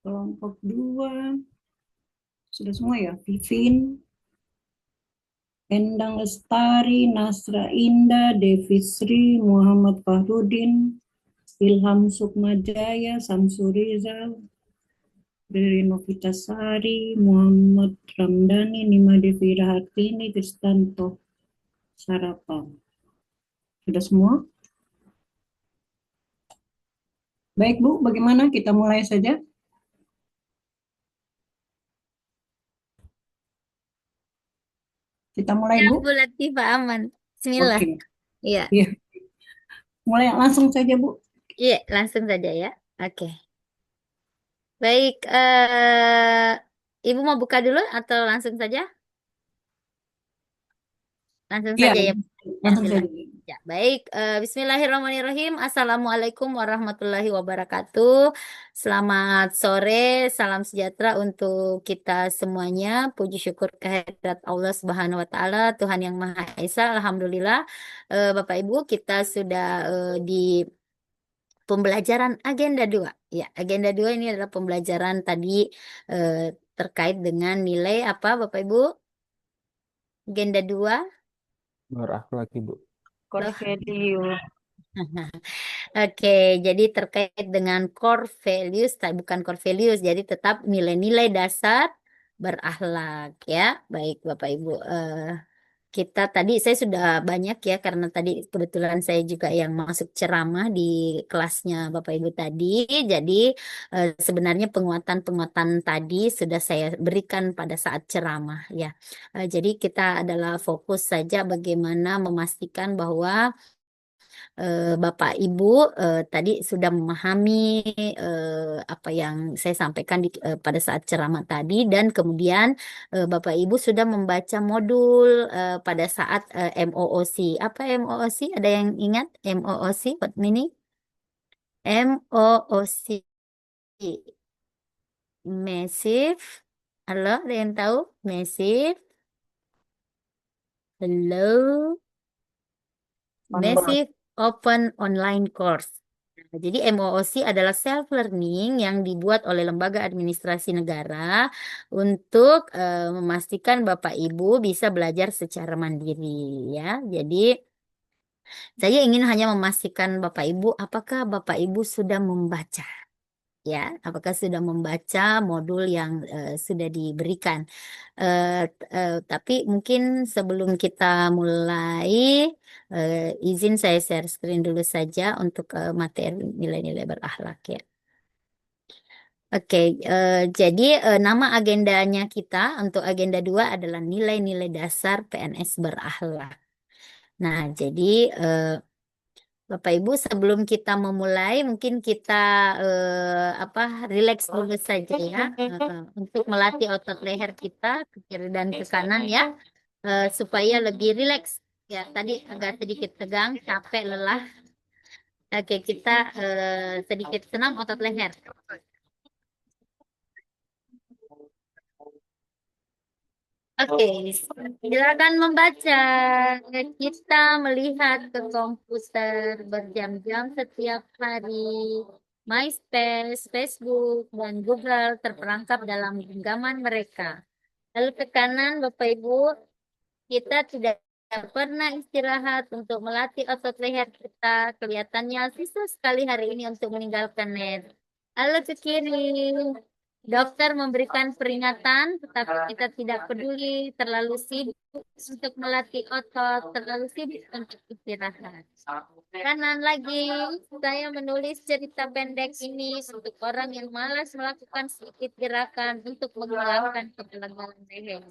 Kelompok 2 sudah semua ya. Vivin, Endang Lestari, Nasra Indah, Devi Sri, Muhammad Fahrudin, Ilham Sukmajaya, Samsurizal, Riri Novitasari, Muhammad Ramdhani, Nima Devi Rahatini, Kristanto Sarapan. Sudah semua? Baik Bu, bagaimana kita mulai saja? Kita mulai Ya, Bu? Bu Latifah aman. Bismillah. Oke, Iya, iya. Mulai langsung saja Bu. iya, langsung saja ya. Oke. Baik, Ibu mau buka dulu atau langsung saja? Langsung Iya, saja ya. Ya, langsung Bismillah. saja. Ya, baik. Bismillahirrahmanirrahim. Assalamualaikum warahmatullahi wabarakatuh. Selamat sore, salam sejahtera untuk kita semuanya. Puji syukur kehadirat Allah Subhanahu wa taala, Tuhan yang Maha Esa. Alhamdulillah. Bapak Ibu, kita sudah di pembelajaran agenda 2. Ya, agenda 2 ini adalah pembelajaran tadi eh, terkait dengan nilai apa Bapak Ibu? Agenda 2. Berakhlak Ibu. Corvelio. Oke, jadi terkait dengan core values, bukan core values, jadi tetap nilai-nilai dasar berakhlak ya. Baik, Bapak Ibu. Kita tadi saya sudah banyak ya karena tadi kebetulan saya juga yang masuk ceramah di kelasnya Bapak Ibu tadi. Jadi sebenarnya penguatan-penguatan tadi sudah saya berikan pada saat ceramah ya. Jadi kita adalah fokus saja bagaimana memastikan bahwa Bapak Ibu tadi sudah memahami apa yang saya sampaikan pada saat ceramah tadi dan kemudian Bapak Ibu sudah membaca modul pada saat MOOC. Apa MOOC? Ada yang ingat MOOC? What meaning? MOOC. Massive. Halo, ada yang tahu? Massive. Hello. Online. Massive Open Online Course. Nah, jadi MOOC adalah self-learning yang dibuat oleh lembaga administrasi negara untuk memastikan Bapak Ibu bisa belajar secara mandiri ya. Jadi saya ingin hanya memastikan Bapak Ibu apakah Bapak Ibu sudah membaca ya, apakah sudah membaca modul yang sudah diberikan. Tapi mungkin sebelum kita mulai, izin saya share screen dulu saja untuk materi nilai-nilai berakhlak ya. Oke, jadi nama agendanya kita untuk agenda 2 adalah nilai-nilai dasar PNS berakhlak. Nah, jadi Bapak Ibu, sebelum kita memulai, mungkin kita apa rileks dulu saja ya, untuk melatih otot leher kita ke kiri dan ke kanan ya, supaya lebih rileks. Ya, tadi agak sedikit tegang, capek, lelah. Oke, kita sedikit senam otot leher. Oke, silakan membaca. Kita melihat ke komputer berjam-jam setiap hari. MySpace, Facebook, dan Google terperangkap dalam genggaman mereka. Lalu ke kanan, Bapak Ibu, kita tidak pernah istirahat untuk melatih otot leher kita. Kelihatannya susah sekali hari ini untuk meninggalkan net. Lalu ke kiri. Dokter memberikan peringatan, tetapi kita tidak peduli, terlalu sibuk untuk melatih otot, terlalu sibuk untuk istirahat. Kanan lagi, saya menulis cerita pendek ini untuk orang yang malas melakukan sedikit gerakan untuk menghilangkan ketegangan leher.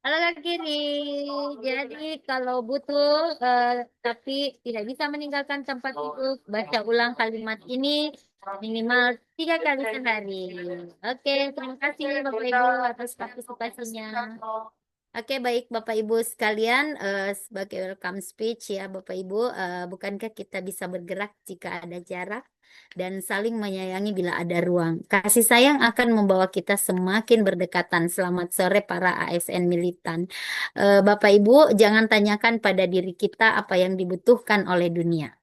Kalau ke kiri, jadi kalau butuh tapi tidak bisa meninggalkan tempat itu, baca ulang kalimat ini minimal 3 kali sehari. Oke, terima kasih Bapak Ibu atas partisipasinya. Oke, baik Bapak Ibu sekalian, sebagai welcome speech ya Bapak Ibu, bukankah kita bisa bergerak jika ada jarak dan saling menyayangi bila ada ruang. Kasih sayang akan membawa kita semakin berdekatan. Selamat sore para ASN militan. Bapak Ibu, jangan tanyakan pada diri kita apa yang dibutuhkan oleh dunia.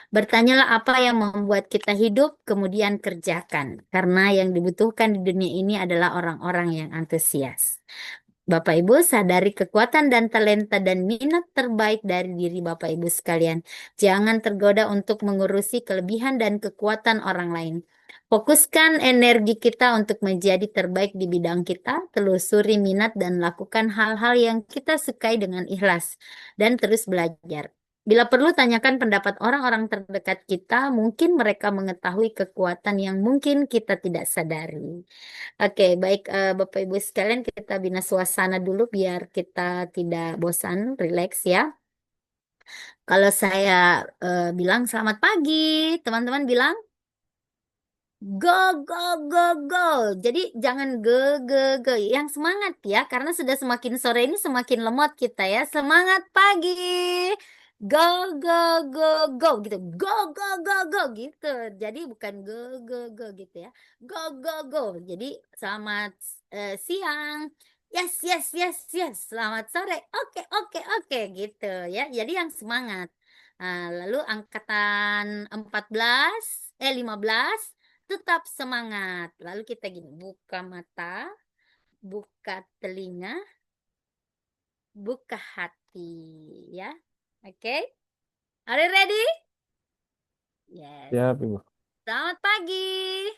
Bertanyalah apa yang membuat kita hidup, kemudian kerjakan. Karena yang dibutuhkan di dunia ini adalah orang-orang yang antusias. Bapak Ibu sadari kekuatan dan talenta dan minat terbaik dari diri Bapak Ibu sekalian. Jangan tergoda untuk mengurusi kelebihan dan kekuatan orang lain. Fokuskan energi kita untuk menjadi terbaik di bidang kita, telusuri minat dan lakukan hal-hal yang kita sukai dengan ikhlas, dan terus belajar. Bila perlu tanyakan pendapat orang-orang terdekat kita, mungkin mereka mengetahui kekuatan yang mungkin kita tidak sadari. Oke, baik Bapak Ibu sekalian, kita bina suasana dulu biar kita tidak bosan, rileks ya. Kalau saya bilang selamat pagi, teman-teman bilang go, go, go, go. Jadi jangan ge. Yang semangat ya, karena sudah semakin sore ini semakin lemot kita ya. Semangat pagi. Go, go, go, go gitu. Go gitu. Jadi bukan go gitu ya. Go. Jadi selamat siang. Yes. Selamat sore. Oke gitu ya. Jadi yang semangat. Lalu angkatan 15 tetap semangat. Lalu kita gini, buka mata, buka telinga, buka hati, ya. Oke? Are you ready? Yes. Siap, Ibu. Selamat pagi.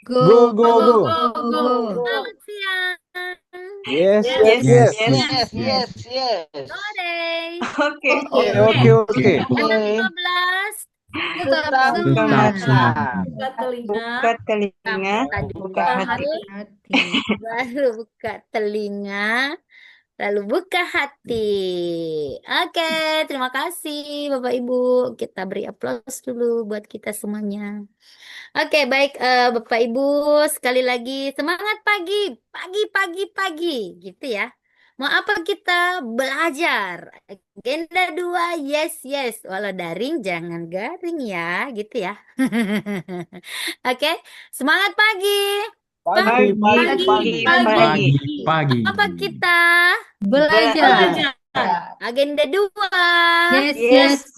Go. Selamat siang. Yes. Sore. Oke. Oke. Angkatan 15. Tetap Tetap semangat. semangat. Buka telinga, buka hati. Baru buka telinga, lalu buka hati. Oke, terima kasih Bapak Ibu. Kita beri aplaus dulu buat kita semuanya. Oke, baik Bapak Ibu, sekali lagi semangat pagi, pagi, gitu ya. Mau apa kita belajar? Agenda 2, yes. Walau daring, jangan garing ya, gitu ya. Oke, semangat pagi. Pagi. Apa kita? Belajar. Agenda 2. Yes.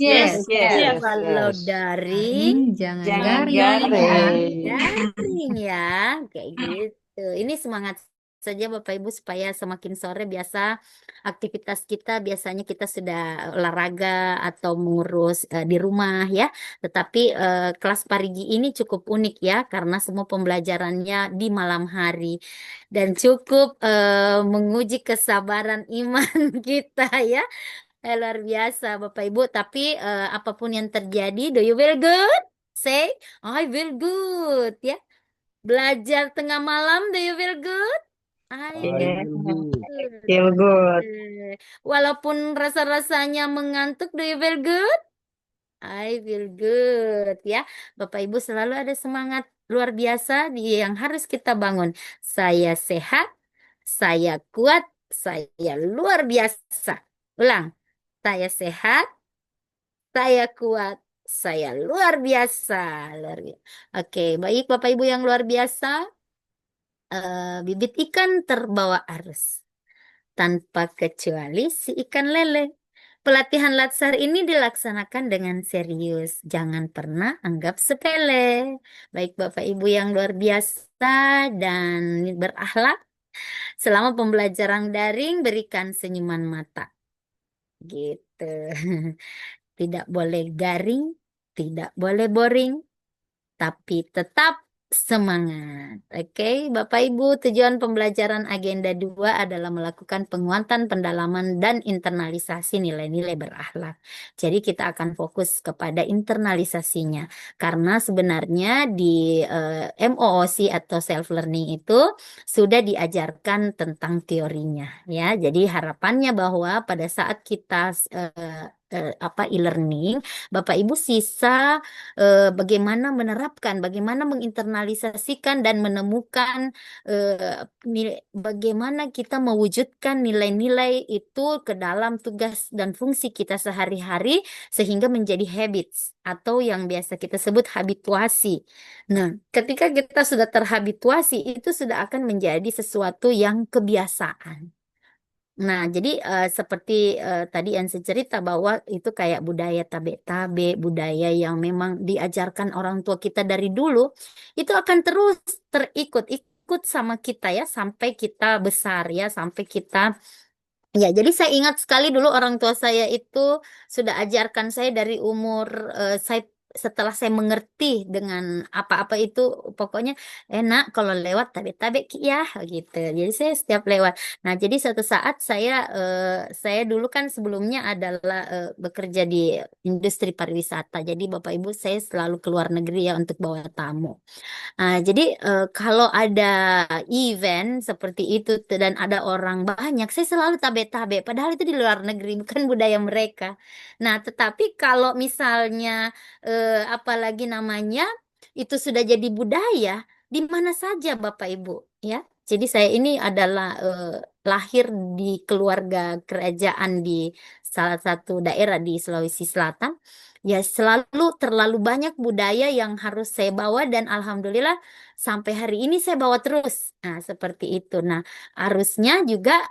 Walau daring, Jangan garing. garing ya, kayak gitu. Ini semangat saja Bapak Ibu supaya semakin sore biasa aktivitas kita biasanya kita sudah olahraga atau mengurus di rumah ya. Tetapi kelas parigi ini cukup unik ya karena semua pembelajarannya di malam hari dan cukup menguji kesabaran iman kita ya. Luar biasa Bapak Ibu, tapi apapun yang terjadi, do you feel good? Say, I feel good ya. Belajar tengah malam, do you feel good? I Feel good. Walaupun rasa-rasanya mengantuk, do you feel good? I feel good ya. Bapak Ibu selalu ada semangat luar biasa yang harus kita bangun. Saya sehat, saya kuat, saya luar biasa. Ulang. Saya sehat, saya kuat, saya luar biasa. Oke, baik Bapak Ibu yang luar biasa. Bibit ikan terbawa arus. Tanpa kecuali si ikan lele. Pelatihan latsar ini dilaksanakan dengan serius. Jangan pernah anggap sepele. Baik Bapak Ibu yang luar biasa dan berakhlak. Selama pembelajaran daring, berikan senyuman mata. Gitu. Tidak boleh garing, tidak boleh boring, tapi tetap semangat. Oke, Bapak Ibu, tujuan pembelajaran agenda 2 adalah melakukan penguatan, pendalaman, dan internalisasi nilai-nilai berakhlak. Jadi kita akan fokus kepada internalisasinya. Karena sebenarnya di MOOC atau self learning itu sudah diajarkan tentang teorinya ya. Jadi harapannya bahwa pada saat kita e-learning, Bapak Ibu sisa bagaimana menerapkan, bagaimana menginternalisasikan dan menemukan bagaimana kita mewujudkan nilai-nilai itu ke dalam tugas dan fungsi kita sehari-hari sehingga menjadi habits atau yang biasa kita sebut habituasi. Nah, ketika kita sudah terhabituasi, itu sudah akan menjadi sesuatu yang kebiasaan. Nah, jadi seperti tadi yang saya cerita bahwa itu kayak budaya tabe-tabe, budaya yang memang diajarkan orang tua kita dari dulu, itu akan terus terikut-ikut sama kita ya sampai kita besar ya, sampai kita ya. Jadi saya ingat sekali dulu orang tua saya itu sudah ajarkan saya dari umur saya setelah saya mengerti dengan apa-apa itu pokoknya enak kalau lewat tabe-tabe Ki, ya gitu. Jadi saya setiap lewat. Nah, jadi suatu saat saya dulu kan sebelumnya adalah bekerja di industri pariwisata. Jadi Bapak Ibu saya selalu keluar negeri ya untuk bawa tamu. Jadi kalau ada event seperti itu dan ada orang banyak, saya selalu tabe-tabe. Padahal itu di luar negeri, bukan budaya mereka. Nah, tetapi kalau misalnya apalagi namanya itu sudah jadi budaya, di mana saja Bapak Ibu, ya. Jadi saya ini adalah lahir di keluarga kerajaan di salah satu daerah di Sulawesi Selatan. Ya, selalu terlalu banyak budaya yang harus saya bawa dan alhamdulillah sampai hari ini saya bawa terus. Nah, seperti itu. Nah, harusnya juga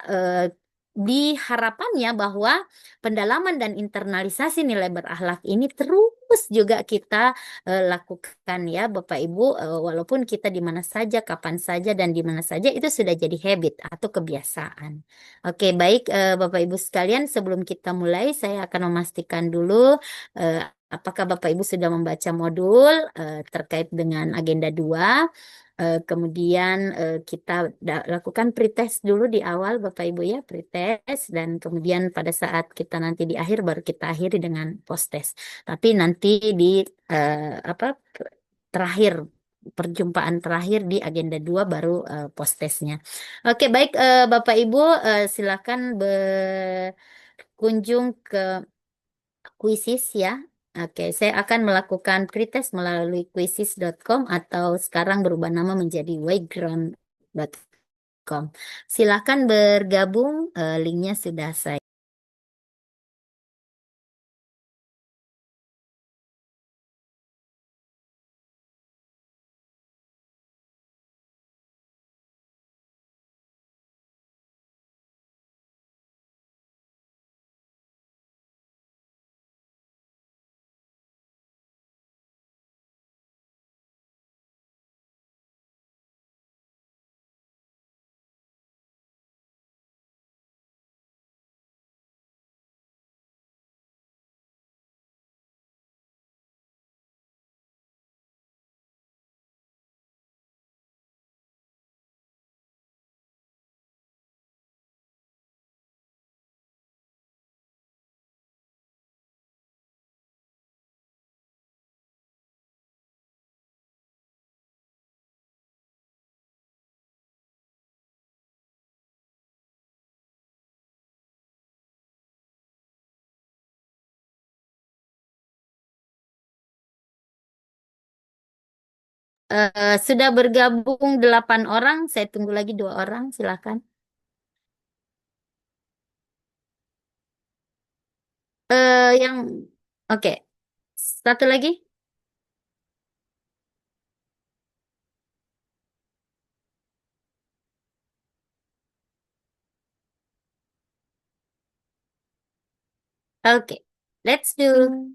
diharapannya bahwa pendalaman dan internalisasi nilai berakhlak ini terus juga kita lakukan ya Bapak Ibu, walaupun kita di mana saja, kapan saja dan di mana saja itu sudah jadi habit atau kebiasaan. Oke, baik Bapak Ibu sekalian, sebelum kita mulai saya akan memastikan dulu eh, apakah Bapak Ibu sudah membaca modul terkait dengan agenda 2. Kemudian kita lakukan pretest dulu di awal Bapak Ibu ya, pretest, dan kemudian pada saat kita nanti di akhir baru kita akhiri dengan post test. Tapi nanti di apa terakhir perjumpaan terakhir di agenda 2 baru post testnya. Oke, baik Bapak Ibu, silakan berkunjung ke Quizzes ya. Oke, saya akan melakukan pretest melalui quizzes.com atau sekarang berubah nama menjadi wayground.com. Silakan bergabung, linknya sudah saya. Sudah bergabung 8 orang, saya tunggu lagi 2 orang, silakan. Yang oke, satu lagi. Oke, let's do.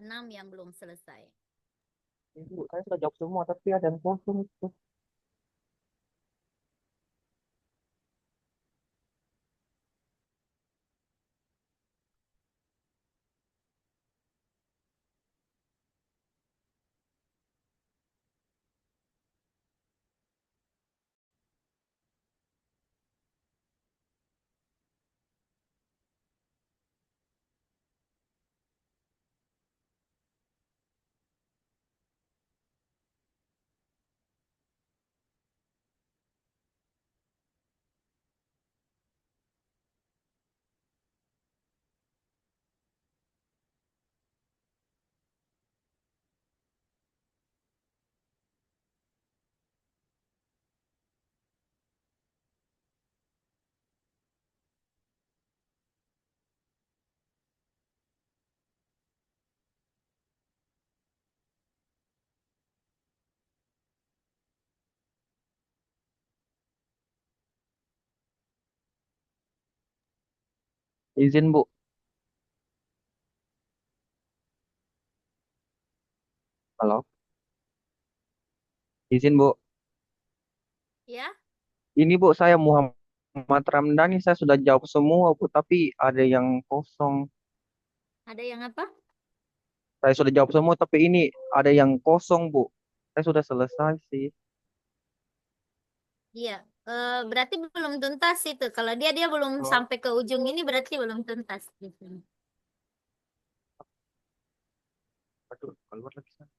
6 yang belum selesai. Ibu, saya sudah jawab semua, tapi ada yang kosong itu. Izin, Bu. Halo. Izin, Bu. Ya, Ini, Bu, saya Muhammad Ramdhani. Saya sudah jawab semua, Bu, tapi ada yang kosong. ada yang apa? Saya sudah jawab semua, tapi ini ada yang kosong, Bu. Saya sudah selesai sih. Iya, berarti belum tuntas itu. Kalau dia belum sampai ke ujung ini berarti belum tuntas gitu. Aduh, keluar lagi saya.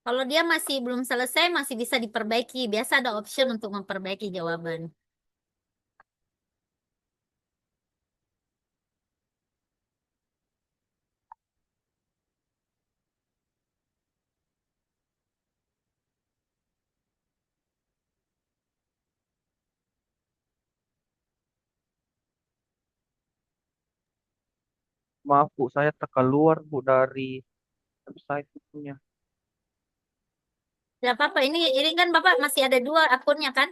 Kalau dia masih belum selesai, masih bisa diperbaiki. Biasa ada option untuk memperbaiki jawaban. Maaf, Bu, saya terkeluar, Bu, dari website itunya. Tidak apa-apa, ini kan Bapak masih ada dua akunnya kan?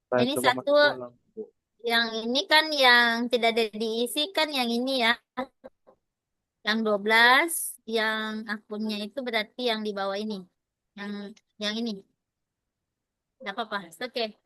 Saya Ini coba satu, masuk ulang, Bu. yang ini kan yang tidak ada diisi kan yang ini ya. Yang 12, yang akunnya itu berarti yang di bawah ini. Yang yang ini. Tidak apa-apa, it's okay.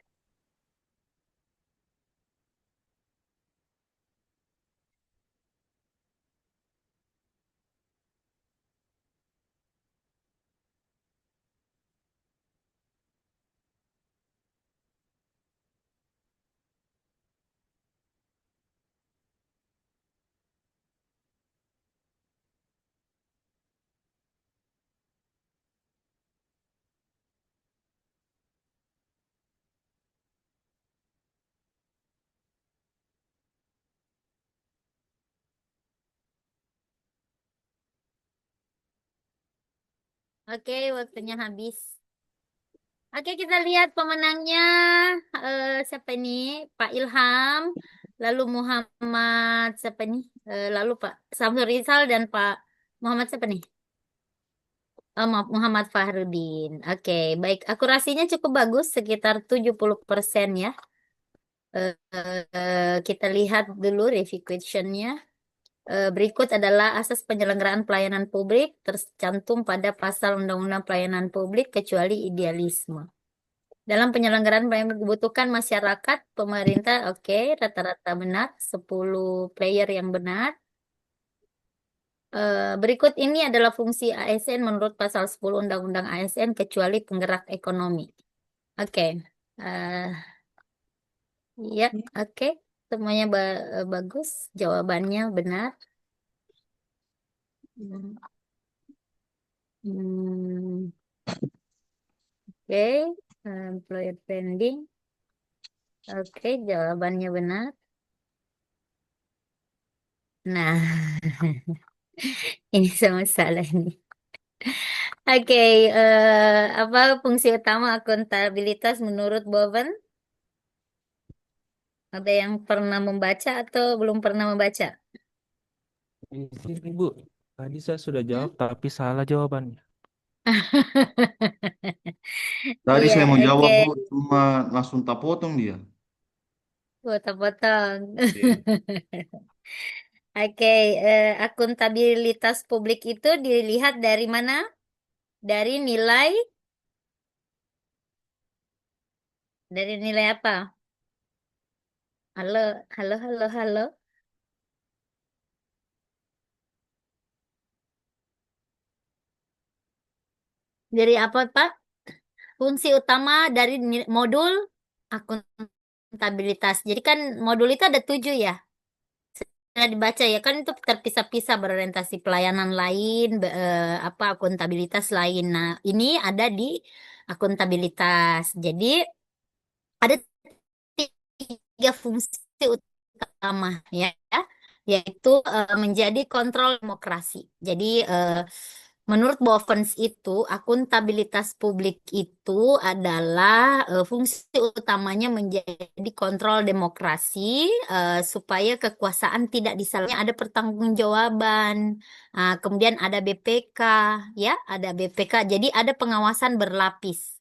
Oke, waktunya habis. Oke, kita lihat pemenangnya. Siapa ini? Pak Ilham, lalu Muhammad siapa ini? Lalu Pak Samsul Rizal dan Pak Muhammad siapa nih? Maaf, Muhammad Fahrudin. Oke, baik. Akurasinya cukup bagus, sekitar 70% ya. Kita lihat dulu review questionnya. Berikut adalah asas penyelenggaraan pelayanan publik tercantum pada pasal Undang-Undang Pelayanan Publik kecuali idealisme. Dalam penyelenggaraan pelayanan dibutuhkan masyarakat, pemerintah, oke, rata-rata benar, 10 player yang benar. Berikut ini adalah fungsi ASN menurut pasal 10 Undang-Undang ASN kecuali penggerak ekonomi. Oke, eh, ya, oke, semuanya bagus, jawabannya benar. Hmm, hmm, oke, employer branding, oke, jawabannya benar. Nah, ini masalah ini. Oke, apa fungsi utama akuntabilitas menurut Boven? Ada yang pernah membaca atau belum pernah membaca? Di sini, Bu. Tadi saya sudah Hmm? jawab, tapi salah jawabannya. Tadi Iya, saya mau oke. jawab, Bu, cuma langsung tak potong dia. Potong-potong. Iya. Oke, akuntabilitas publik itu dilihat dari mana? Dari nilai apa? Halo, halo, halo, halo. Dari apa, Pak? Fungsi utama dari modul akuntabilitas. Jadi kan modul itu ada 7 ya. Sudah dibaca ya kan itu terpisah-pisah berorientasi pelayanan lain, apa akuntabilitas lain. Nah, ini ada di akuntabilitas. Jadi ada 3 fungsi utama ya, yaitu menjadi kontrol demokrasi. Jadi menurut Bovens itu akuntabilitas publik itu adalah fungsi utamanya menjadi kontrol demokrasi supaya kekuasaan tidak disalahgunakan, ada pertanggungjawaban. Nah, kemudian ada BPK ya, ada BPK. Jadi ada pengawasan berlapis.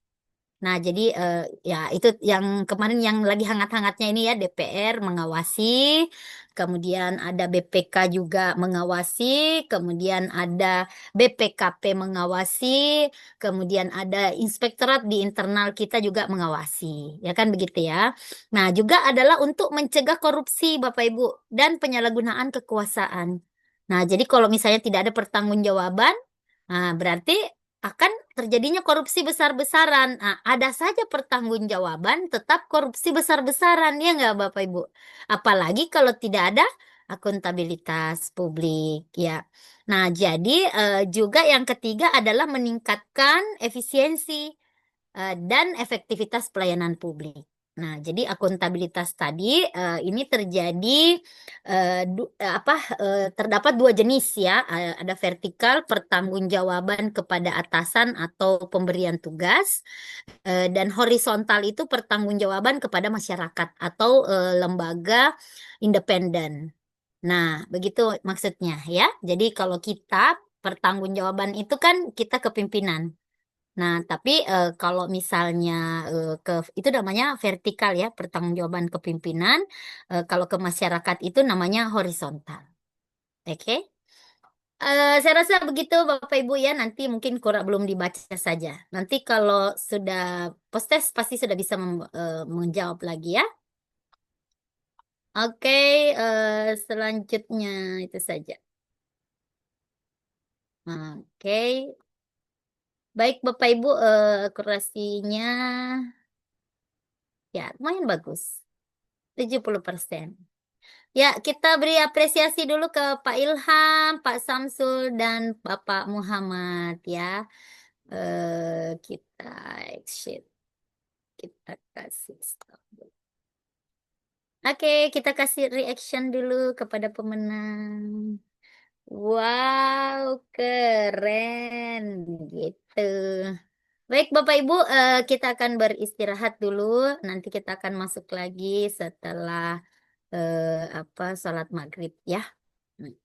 Nah, jadi ya itu yang kemarin yang lagi hangat-hangatnya ini ya DPR mengawasi, kemudian ada BPK juga mengawasi, kemudian ada BPKP mengawasi, kemudian ada inspektorat di internal kita juga mengawasi, ya kan begitu ya. Nah, juga adalah untuk mencegah korupsi Bapak Ibu dan penyalahgunaan kekuasaan. Nah, jadi kalau misalnya tidak ada pertanggungjawaban, nah berarti akan terjadinya korupsi besar-besaran. Nah, ada saja pertanggungjawaban, tetap korupsi besar-besaran, ya nggak Bapak Ibu? Apalagi kalau tidak ada akuntabilitas publik, ya. Nah, jadi juga yang ketiga adalah meningkatkan efisiensi dan efektivitas pelayanan publik. Nah, jadi akuntabilitas tadi ini terjadi terdapat 2 jenis ya. Ada vertikal pertanggungjawaban kepada atasan atau pemberian tugas dan horizontal itu pertanggungjawaban kepada masyarakat atau lembaga independen. Nah, begitu maksudnya ya. Jadi kalau kita pertanggungjawaban itu kan kita ke pimpinan. Nah, tapi kalau misalnya itu namanya vertikal ya, pertanggungjawaban kepimpinan. Kalau ke masyarakat itu namanya horizontal. Oke? Saya rasa begitu Bapak Ibu ya. Nanti mungkin kurang belum dibaca saja. Nanti kalau sudah post-test pasti sudah bisa menjawab lagi ya. Oke, selanjutnya itu saja. Oke. Baik Bapak Ibu, akurasinya ya lumayan bagus. 70%. Ya, kita beri apresiasi dulu ke Pak Ilham, Pak Samsul, dan Bapak Muhammad ya. Kita exit, kita kasih stop dulu. Oke, kita kasih reaction dulu kepada pemenang. Wow, keren gitu. Baik, Bapak Ibu, kita akan beristirahat dulu. Nanti kita akan masuk lagi setelah sholat maghrib ya.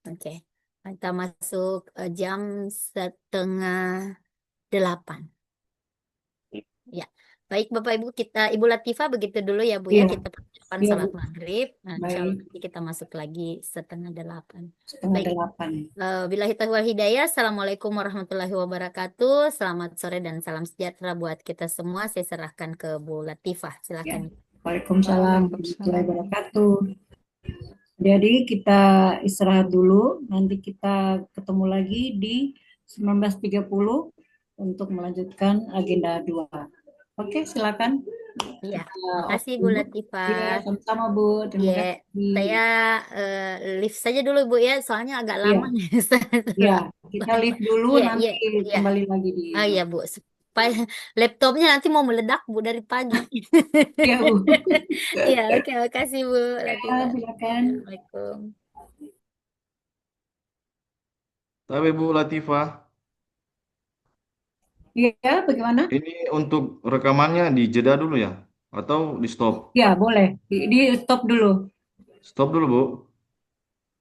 Oke. Kita masuk jam 7:30. Ya. Baik Bapak Ibu, Ibu Latifah begitu dulu ya Bu ya. Iya, Kita persiapan iya Bu. sholat maghrib. Nah, insya Allah Baik, nanti kita masuk lagi 7:30. 7:30. Billahi taufiq wal hidayah. Assalamualaikum warahmatullahi wabarakatuh. Selamat sore dan salam sejahtera buat kita semua. Saya serahkan ke Bu Latifah. Ya. Silakan. Waalaikumsalam warahmatullahi wabarakatuh. Jadi kita istirahat dulu, nanti kita ketemu lagi di 19.30 untuk melanjutkan agenda 2. Oke, silakan. Iya, Kita makasih off Bu dulu. Iya, Latifah. sama-sama Bu. Terima Ya, kasih. saya lift saja dulu Bu ya, soalnya agak Iya, lama nih. iya. Kita live dulu, Iya, nanti iya, iya. kembali lagi di Oh iya Bu, supaya laptopnya nanti mau meledak Bu dari pagi. Iya Bu. Iya, oke, makasih Bu Ya, Latifah. silakan. Assalamualaikum. Tapi Bu Latifah, Iya, bagaimana? ini untuk rekamannya dijeda dulu ya? Atau di stop? Ya, boleh. Di stop dulu. Stop dulu, Bu.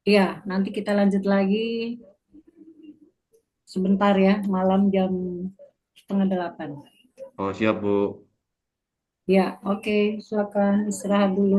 Iya, nanti kita lanjut lagi sebentar ya, malam jam 7:30. Oh, siap, Bu. Ya, oke. Silakan istirahat dulu.